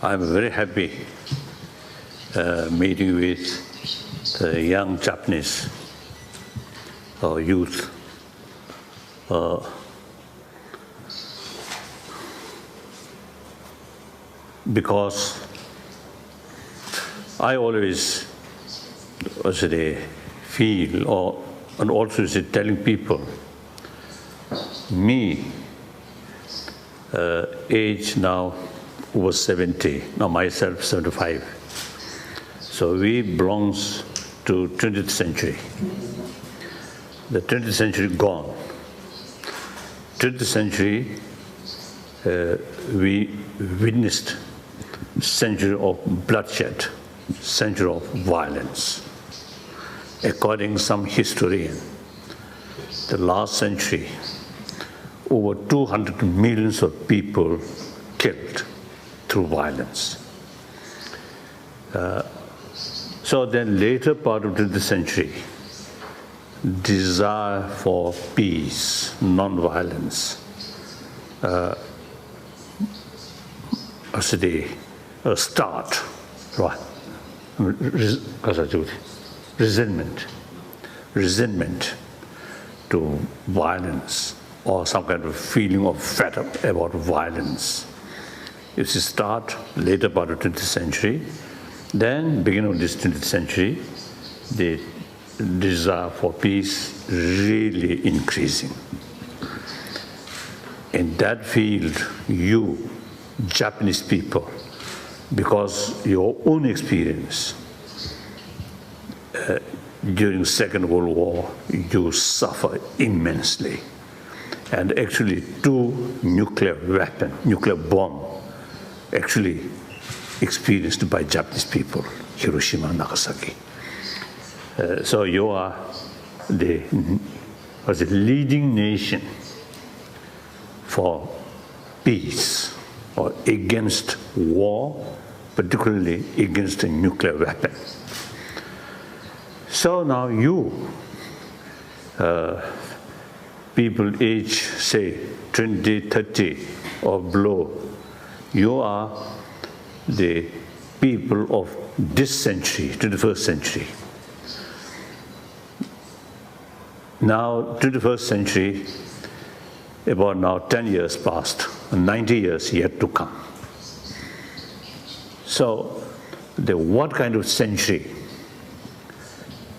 I'm very happy meeting with the young Japanese youth. Because I always feel, and also telling people, me, age now over 70, now myself 75. So we belong to 20th century. The 20th century gone. 20th century, we witnessed century of bloodshed, century of violence. According to some historian, the last century, over 200 millions of people killed through violence. So then later part of the century, desire for peace, non-violence, start, right? Resentment to violence, or some kind of feeling of fed up about violence. It start later part of 20th century, then beginning of this 20th century, the desire for peace really increasing. In that field, you, Japanese people, because your own experience during Second World War, you suffer immensely. And actually 2 nuclear bomb, actually experienced by Japanese people, Hiroshima and Nagasaki. So you are the leading nation for peace or against war, particularly against a nuclear weapon. So now you, people age, say, 20, 30 or below, you are the people of this century, 21st century. Now, 21st century, about now 10 years past, 90 years yet to come. So, what kind of century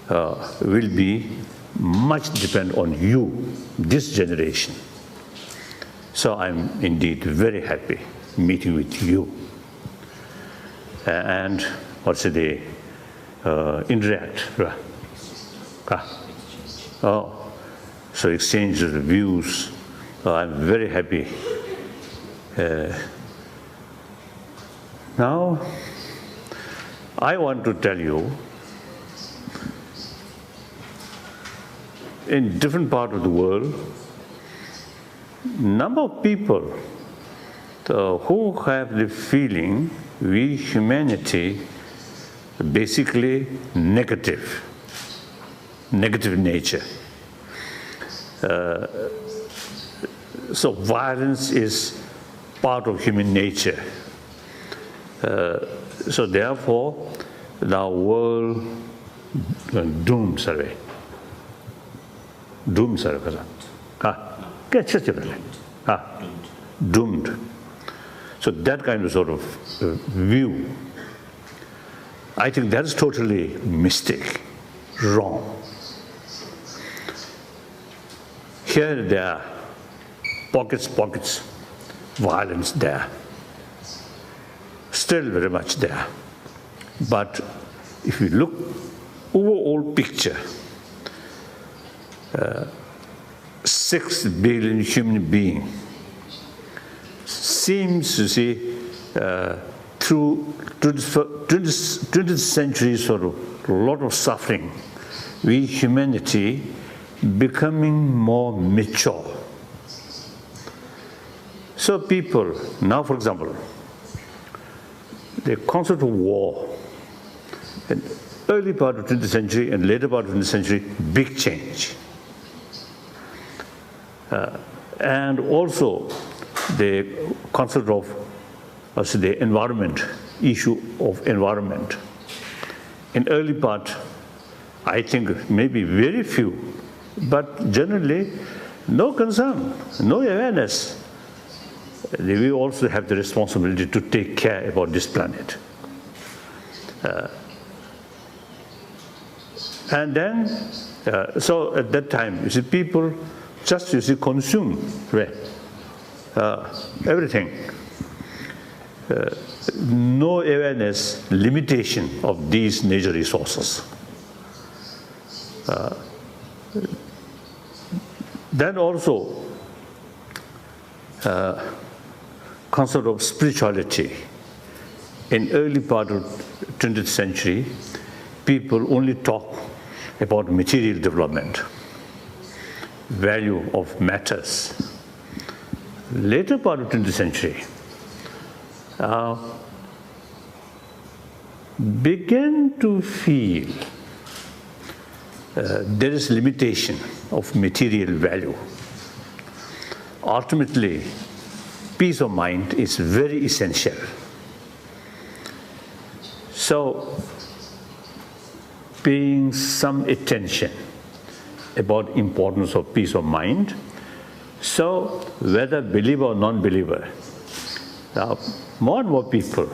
will be much depend on you, this generation. So I'm indeed very happy meeting with you. And interact. So exchange the views. I'm very happy. Now, I want to tell you, in different parts of the world, number of people who have the feeling we humanity basically negative nature. So violence is part of human nature. So therefore, the world doomed survey. Doomed survey. Doomed. So that kind of sort of view, I think that's totally mistake, wrong. Here there are pockets, violence there. Still very much there. But if you look overall picture, 6 billion human beings seems to see through 20th century sort of a lot of suffering, we humanity becoming more mature. So people, now for example, the concept of war, in early part of 20th century and later part of 20th century, big change. And also the concept of also the environment, issue of environment. In early part, I think maybe very few, but generally no concern, no awareness. We also have the responsibility to take care about this planet. And then, so at that time, you see, people just, you see, consume everything. No awareness, limitation of these nature resources. Then also, concept of spirituality. In early part of 20th century, people only talk about material development, value of matters. Later part of 20th century, began to feel there is limitation of material value. Ultimately, peace of mind is very essential. So, paying some attention about importance of peace of mind. So, whether believer or non-believer, now more and more people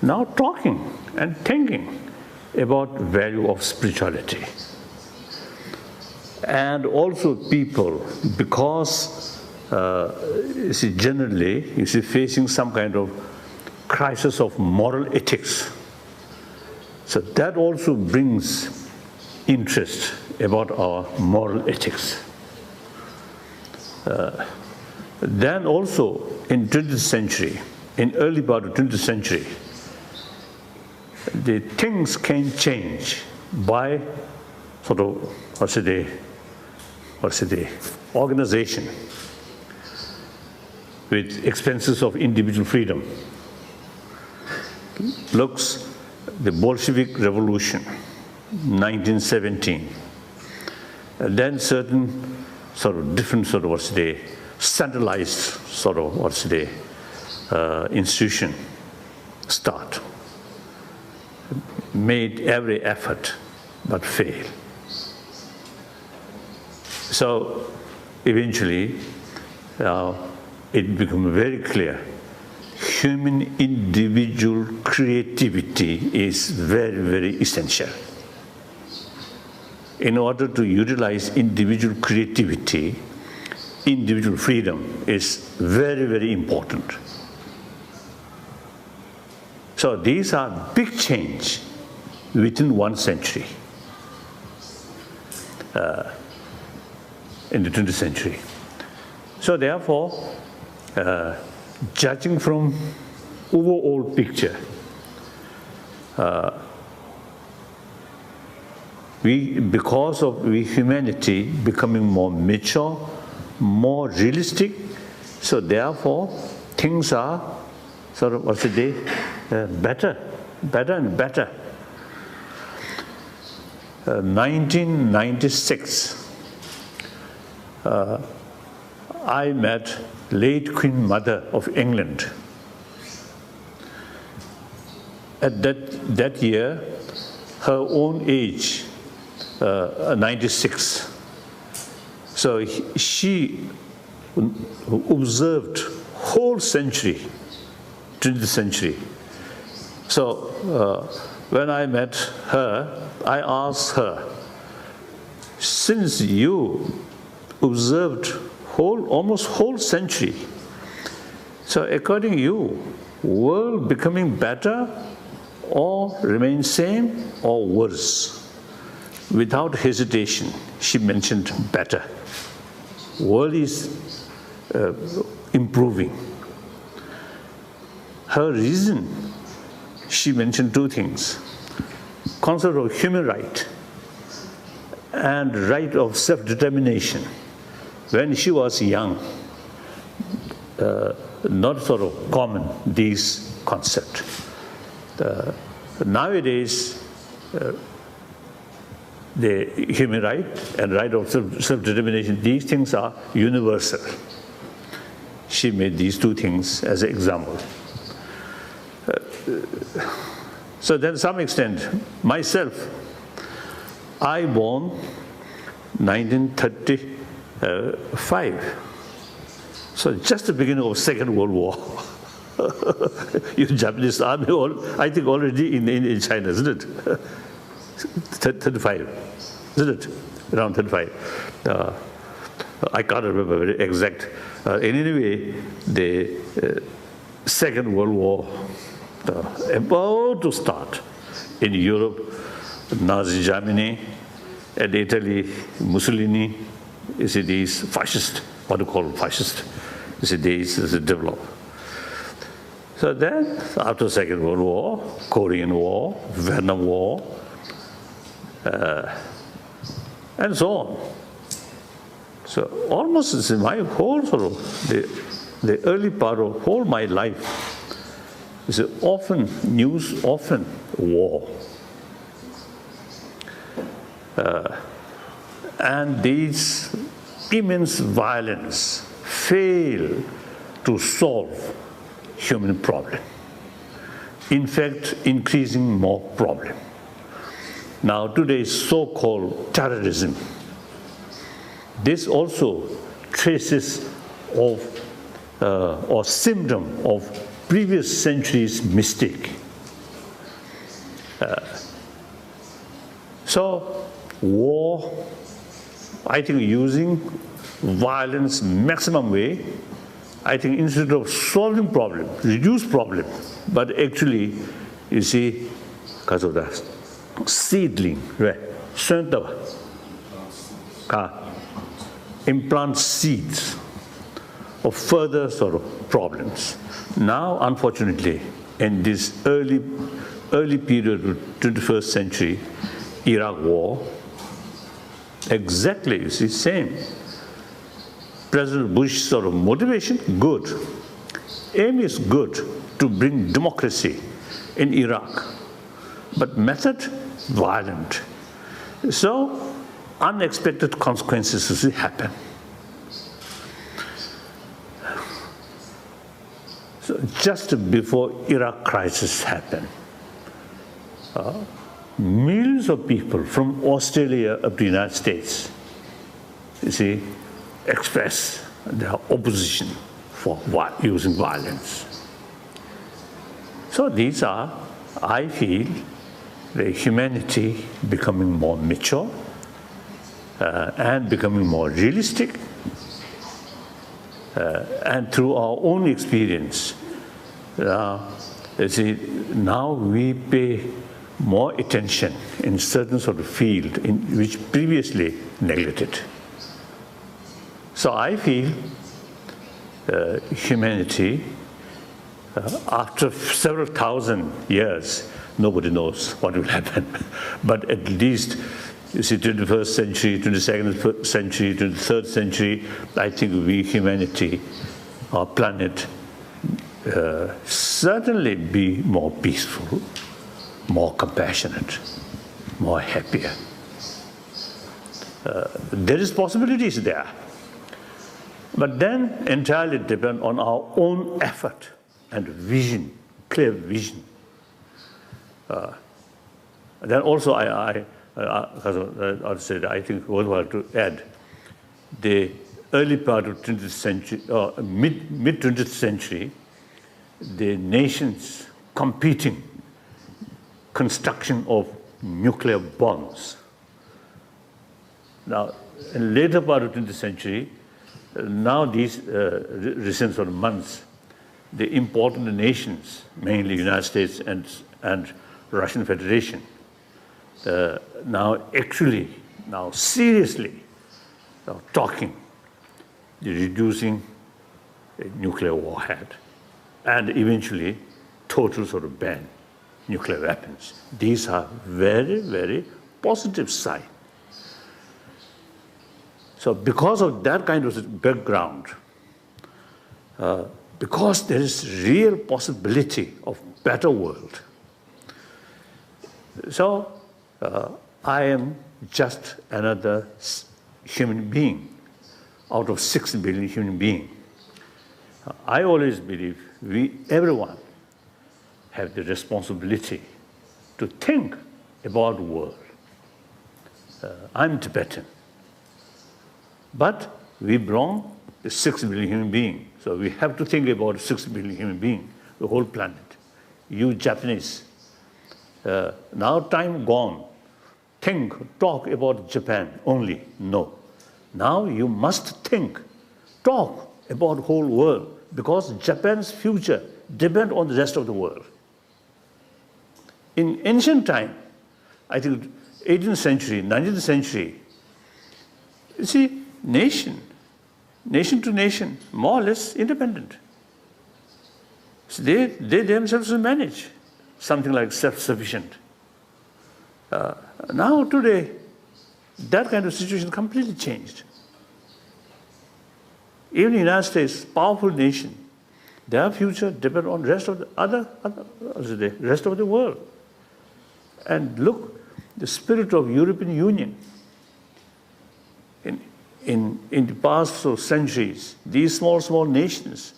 now talking and thinking about value of spirituality. And also people, because you see, generally, you see, facing some kind of crisis of moral ethics. So that also brings interest about our moral ethics. Then also in 20th century, in early part of 20th century, the things can change by sort of, what's the organization with expenses of individual freedom. Looks the Bolshevik Revolution, 1917. And then certain sort of different sort of centralized sort of institution start. Made every effort but fail. So eventually it became very clear human individual creativity is very, very essential. In order to utilize individual creativity, individual freedom is very, very important. So these are big change within 1 century in the 20th century. So therefore, judging from overall picture, because of humanity becoming more mature, more realistic, so therefore things are sort of better and better. 1996, I met late Queen Mother of England. At that year, her own age, 96. So she observed whole century, 20th century. So when I met her, I asked her, since you observed almost whole century, so according to you, world becoming better or remain same or worse? Without hesitation, she mentioned better. World is improving. Her reason, she mentioned 2 things. Concept of human right and right of self-determination. When she was young, not sort of common, these concepts. Nowadays, the human right and right of self-determination, these things are universal. She made these 2 things as an example. So then to some extent, myself, I born 1935. So just the beginning of Second World War. You Japanese army, I think already in China, isn't it? 35, isn't it? Around 35. I can't remember very exact. Anyway, the Second World War about to start in Europe, Nazi Germany, and Italy, Mussolini, you see these fascist, what do you call fascist, you see these develop. So then, after Second World War, Korean War, Vietnam War, and so on. So almost in my whole sort of the early part of whole my life is often news, often war, and these immense violence fail to solve human problem. In fact, increasing more problem. Now today's so-called terrorism, this also traces of or symptom of previous centuries' mistake. So war, I think using violence maximum way, I think instead of solving problem, reduce problem, but actually, you see, because of that seedling, right? Implant seeds of further sort of problems. Now, unfortunately, in this early period of 21st century, Iraq war, exactly, you see, same. President Bush's sort of motivation, good. Aim is good to bring democracy in Iraq, but method, violent. So, unexpected consequences happen. So just before Iraq crisis happened, millions of people from Australia up to the United States, you see, express their opposition for using violence. So these are, I feel, the humanity becoming more mature and becoming more realistic. And through our own experience, you see, now we pay more attention in certain sort of field in which previously neglected. So I feel humanity, after several thousand years, nobody knows what will happen. But at least, you see, 21st century, 22nd century, 23rd century, I think we, humanity, our planet, certainly be more peaceful, more compassionate, more happier. There is possibilities there. But then entirely depend on our own effort and vision, clear vision. Then also I said, I think worthwhile to add, the early part of 20th century, or mid-20th century, the nations competing construction of nuclear bombs. Now, in later part of 20th century, now these recent sort of months, the important nations, mainly United States and Russian Federation, now actually, now seriously talking, reducing a nuclear warhead, and eventually total sort of ban nuclear weapons. These are very, very positive signs. So because of that kind of background, because there is real possibility of better world, so I am just another human being out of 6 billion human beings. I always believe everyone have the responsibility to think about the world. I'm Tibetan, but we belong to 6 billion human beings. So we have to think about 6 billion human beings, the whole planet. You Japanese, now time gone, talk about Japan only. No. Now you must think, talk about the whole world, because Japan's future depends on the rest of the world. In ancient time, I think 18th century, 19th century, you see, nation to nation, more or less independent. So they themselves manage something like self-sufficient. Now today, that kind of situation completely changed. Even the United States, powerful nation, their future depends on the rest of the rest of the world. And look, the spirit of European Union. In the past centuries, these small nations,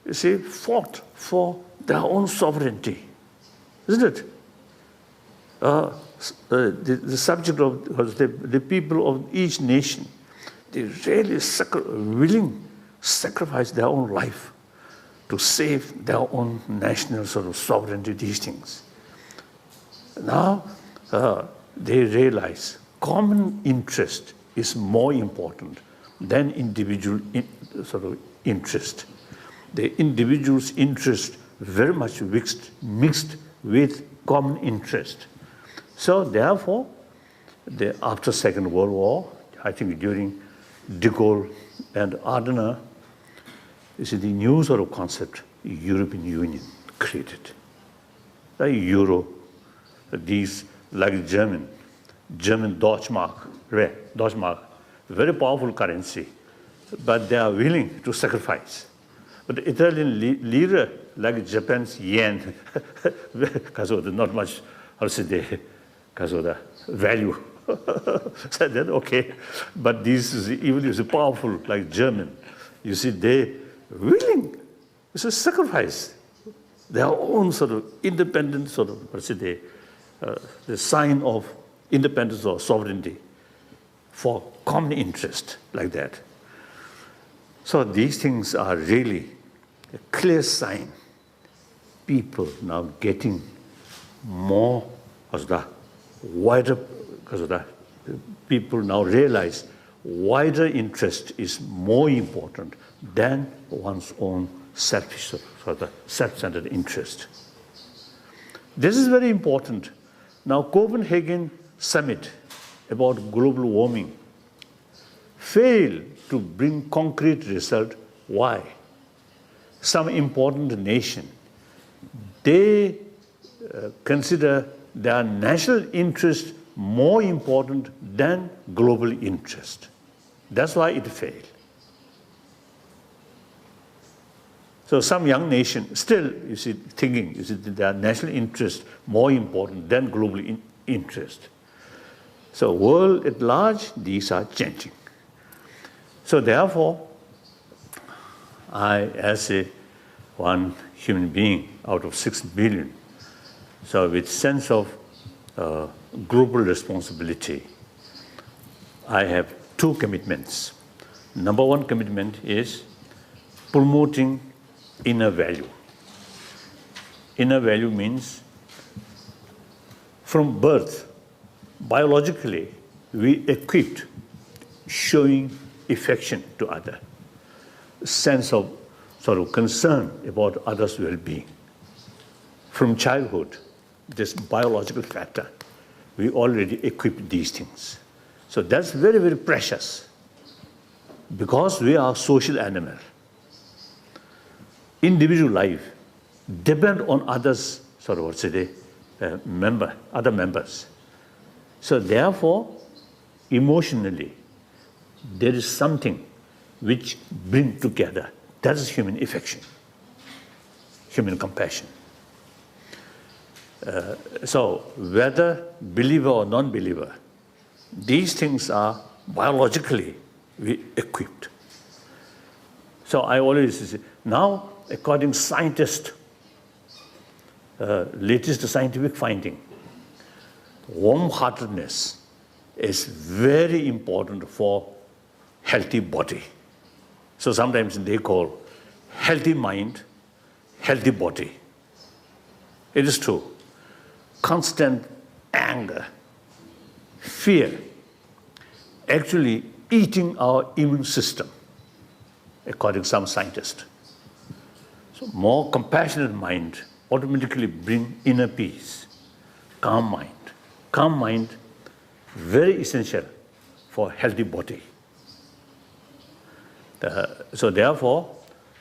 you see, fought for their own sovereignty, isn't it? The subject of the people of each nation, they really willing sacrifice their own life to save their own national sovereignty, these things. Now they realize common interest is more important than individual interest. The individual's interest very much mixed with common interest. So therefore, after Second World War, I think during de Gaulle and Adenauer, you see the new concept, European Union created. The Euro, these like German Deutschmark, very powerful currency, but they are willing to sacrifice. But the Italian lira, like Japan's yen, because of not much, because of the value. So then, okay, but this is even is powerful, like German. You see, they willing to sacrifice their own independent the sign of independence or sovereignty for common interest, like that. So these things are really a clear sign. People now getting more because the wider, because of that, people now realize wider interest is more important than one's own selfish, self-centered interest. This is very important. Now, Copenhagen summit about global warming failed to bring concrete result. Why? Some important nation, they consider their national interest more important than global interest. That's why it failed. So some young nation still, you see, thinking, you see, their national interest more important than global interest. So world at large, these are changing. So therefore, I, as one human being out of 6 billion, so with sense of global responsibility, I have 2 commitments. Number 1 commitment is promoting inner value. Inner value means from birth, biologically, we equipped showing affection to others, sense of concern about others' well-being. From childhood, this biological factor, we already equip these things. So that's very, very precious because we are social animal. Individual life depend on others, other members. So therefore, emotionally, there is something which brings together. That is human affection, human compassion. So whether believer or non-believer, these things are biologically equipped. So I always say, now according to scientists, latest scientific finding, warm-heartedness is very important for healthy body. So sometimes they call healthy mind, healthy body. It is true. Constant anger, fear, actually eating our immune system, according to some scientists. So more compassionate mind automatically bring inner peace, calm mind. Calm mind, very essential for healthy body. So therefore,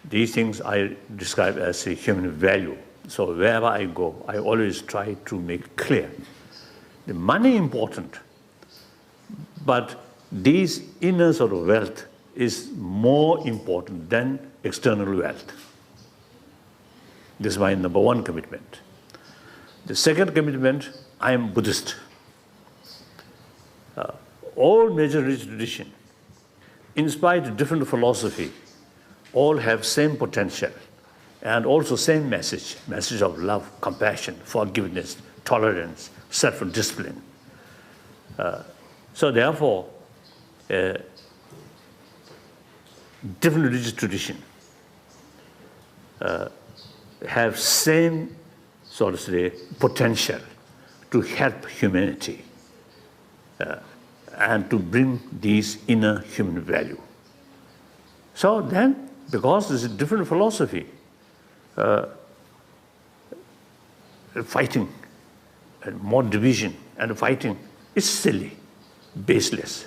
these things I describe as a human value. So wherever I go, I always try to make clear. The money important, but these inner sort of wealth is more important than external wealth. This is my number one commitment. The second commitment, I am Buddhist. All major religious traditions, in spite of different philosophy, all have same potential and also same message of love, compassion, forgiveness, tolerance, self-discipline. So therefore, different religious traditions have same, so to say, potential to help humanity and to bring these inner human value. So then, because there's a different philosophy, fighting and more division and fighting is silly, baseless.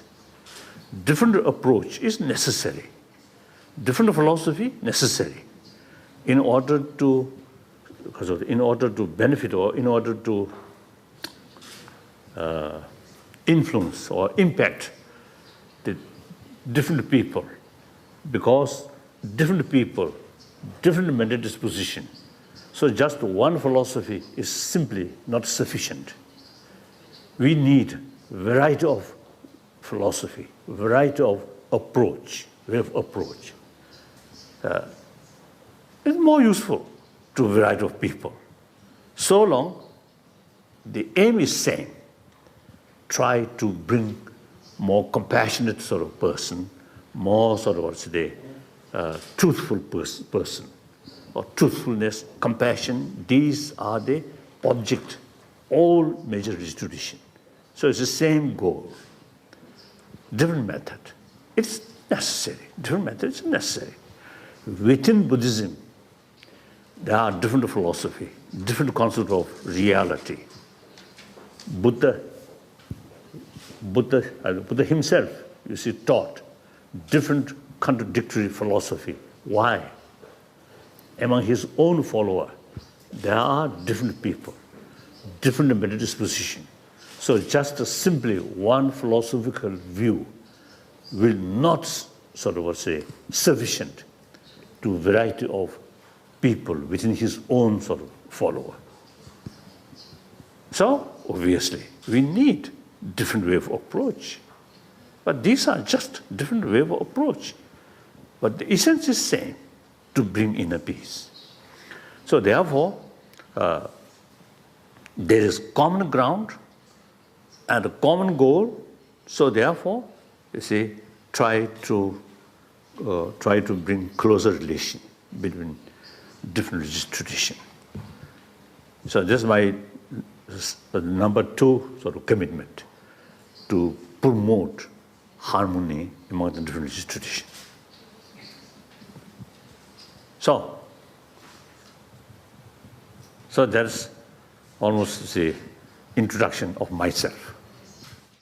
Different approach is necessary. Different philosophy necessary in order to benefit or in order to influence or impact the different people, because different people, different mental disposition. So just one philosophy is simply not sufficient. We need variety of philosophy, variety of approach, way of approach. It's more useful to a variety of people. So long, the aim is same. Try to bring more compassionate sort of person, more sort of what's today, truthful person, or truthfulness, compassion. These are the object, all major religious tradition. So it's the same goal. Different method. It's necessary. Different method is necessary. Within Buddhism, there are different philosophy, different concept of reality. Buddha himself, you see, taught different contradictory philosophy. Why? Among his own followers, there are different people, different mental disposition. So just simply one philosophical view will not sort of say sufficient to variety of people within his own sort of follower. So obviously we need different way of approach. But these are just different way of approach. But the essence is same, to bring inner peace. So therefore, there is common ground and a common goal. So therefore, you see, try to bring closer relation between different religious traditions. So this is my number two sort of commitment, to promote harmony among the different religious traditions. So that's almost the introduction of myself.